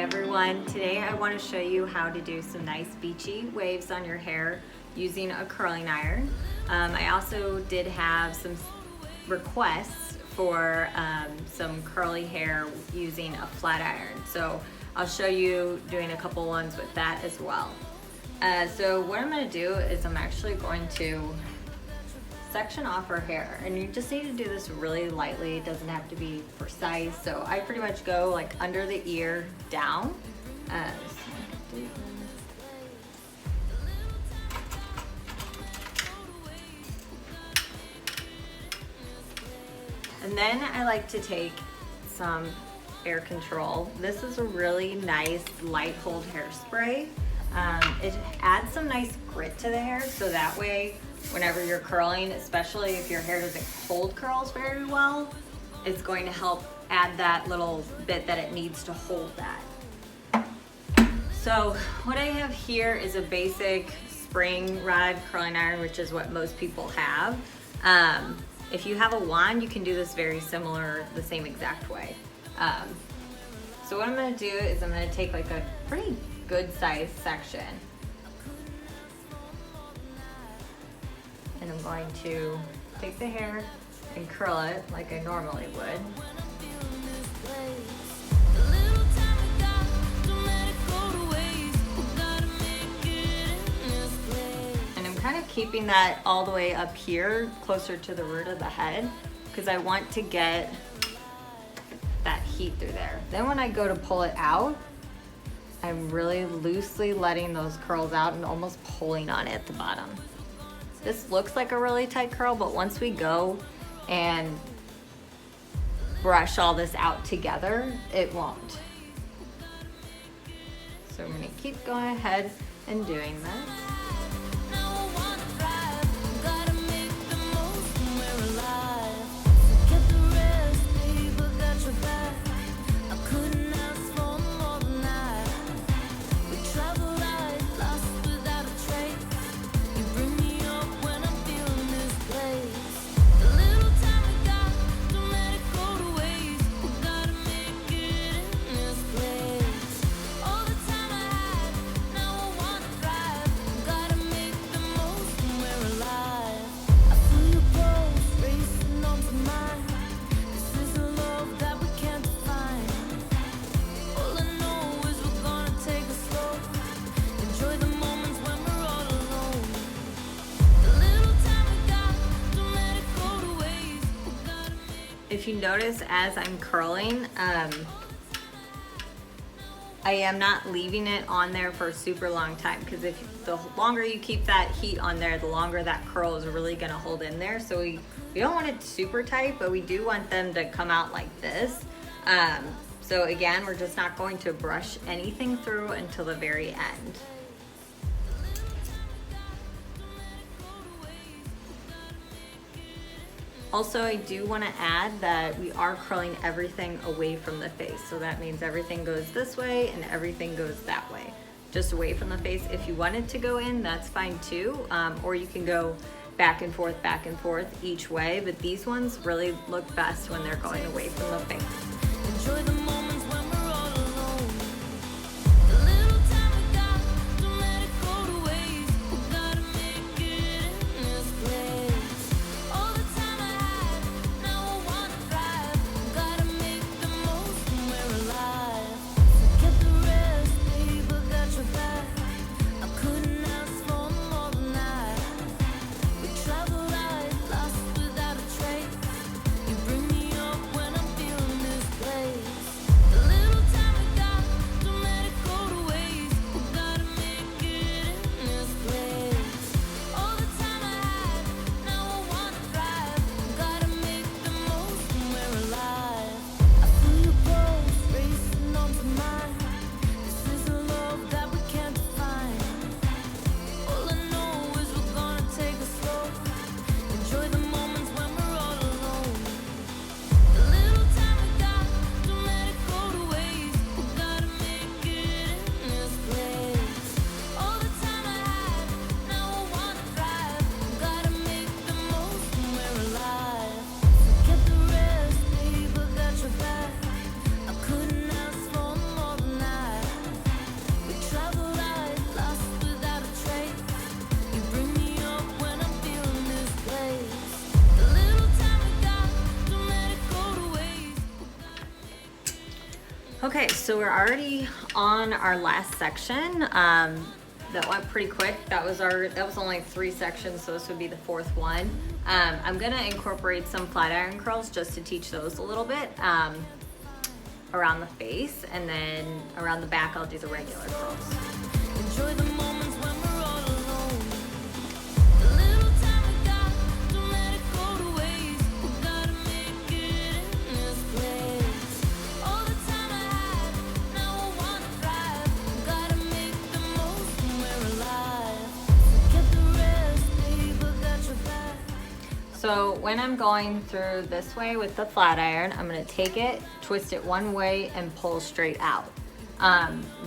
everyone. Today I want to show you how to do some nice beachy waves on your hair using a curling iron. I also did have some requests for some curly hair using a flat iron. So I'll show you doing a couple ones with that as well. So what I'm going to do is I'm actually going to section off her hair, and you just need to do this really lightly. It doesn't have to be precise. So I pretty much go like under the ear down. And then I like to take some hair control. This is a really nice light hold hairspray. It adds some nice grit to the hair, so that way whenever you're curling, especially if your hair doesn't hold curls very well, it's going to help add that little bit that it needs to hold that. So what I have here is a basic spring rod curling iron, which is what most people have. If you have a wand, you can do this very similar, the same exact way. So what I'm gonna do is I'm gonna take like a pretty good size section, and I'm going to take the hair and curl it like I normally would. And I'm kind of keeping that all the way up here, closer to the root of the head, because I want to get that heat through there. Then when I go to pull it out, I'm really loosely letting those curls out and almost pulling on it at the bottom. This looks like a really tight curl, but once we go and brush all this out together, it won't. So I'm gonna keep going ahead and doing this. If you notice as I'm curling, I am not leaving it on there for a super long time, because if the longer you keep that heat on there, the longer that curl is really gonna hold in there. So we don't want it super tight, but we do want them to come out like this. So again, we're just not going to brush anything through until the very end. Also, I do want to add that we are curling everything away from the face. So that means everything goes this way and everything goes that way, just away from the face. If you wanted to go in, that's fine too. Or you can go back and forth each way. But these ones really look best when they're going away from the face. Enjoy the moments when we're all alone. The little time we got, don't let it go to waste. We gotta make it in this place. All the time I had, now I wanna thrive. We gotta make the most when we're alive. Forget the rest, babe, I got your back. I couldn't ask for more than that. We travel light, lost without a trace. You bring me up when I'm feeling this place. Okay, so we're already on our last section. That went pretty quick. That was only 3 sections, so this would be the 4th one. I'm gonna incorporate some flat iron curls just to teach those a little bit around the face, and then around the back I'll do the regular curls. Enjoy the moments when we're all alone. The little time we got, don't let it go to waste. We gotta make it in this place. All the time I had, now I wanna thrive. We gotta make the most when we're alive. Forget the rest, babe, I got your back. So when I'm going through this way with the flat iron, I'm gonna take it, twist it one way, and pull straight out.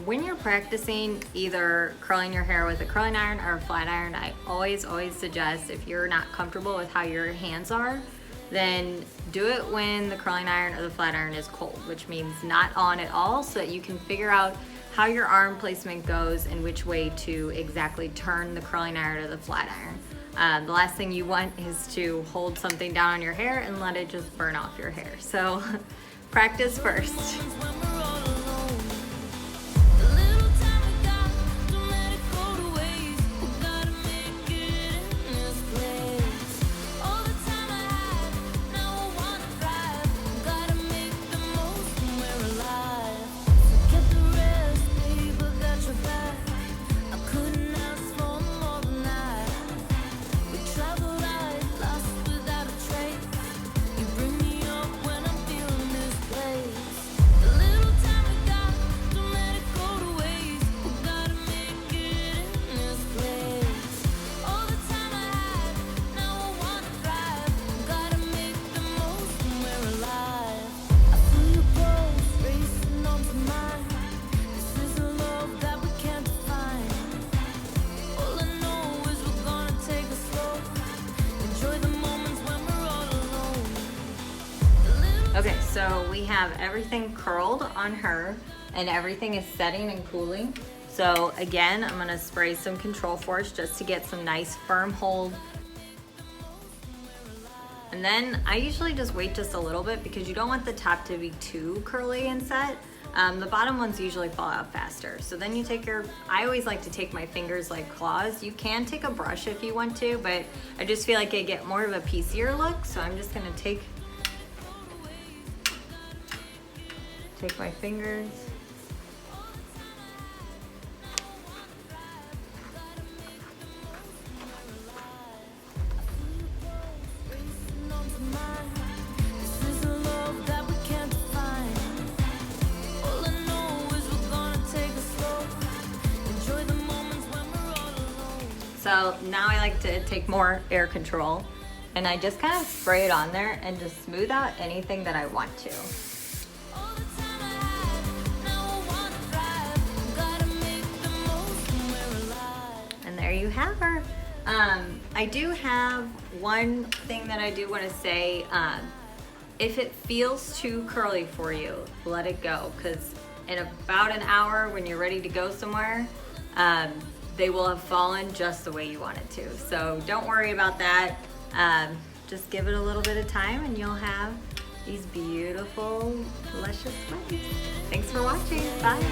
When you're practicing either curling your hair with a curling iron or a flat iron, I always suggest, if you're not comfortable with how your hands are, then do it when the curling iron or the flat iron is cold, which means not on at all, so that you can figure out how your arm placement goes and which way to exactly turn the curling iron or the flat iron. The last thing you want is to hold something down on your hair and let it just burn off your hair. So practice first. Okay, so we have everything curled on her and everything is setting and cooling. So again, I'm gonna spray some Control Force just to get some nice firm hold. And then I usually just wait just a little bit because you don't want the top to be too curly and set. The bottom ones usually fall out faster. So then you take I always like to take my fingers like claws. You can take a brush if you want to, but I just feel like I get more of a piecier look. So I'm just gonna take my fingers. So now I like to take more air control and I just kind of spray it on there and just smooth out anything that I want to. There you have her. I do have one thing that I do want to say. If it feels too curly for you, let it go, because in about an hour when you're ready to go somewhere, they will have fallen just the way you want it to. So don't worry about that. Just give it a little bit of time and you'll have these beautiful, luscious waves. Thanks for watching. Bye.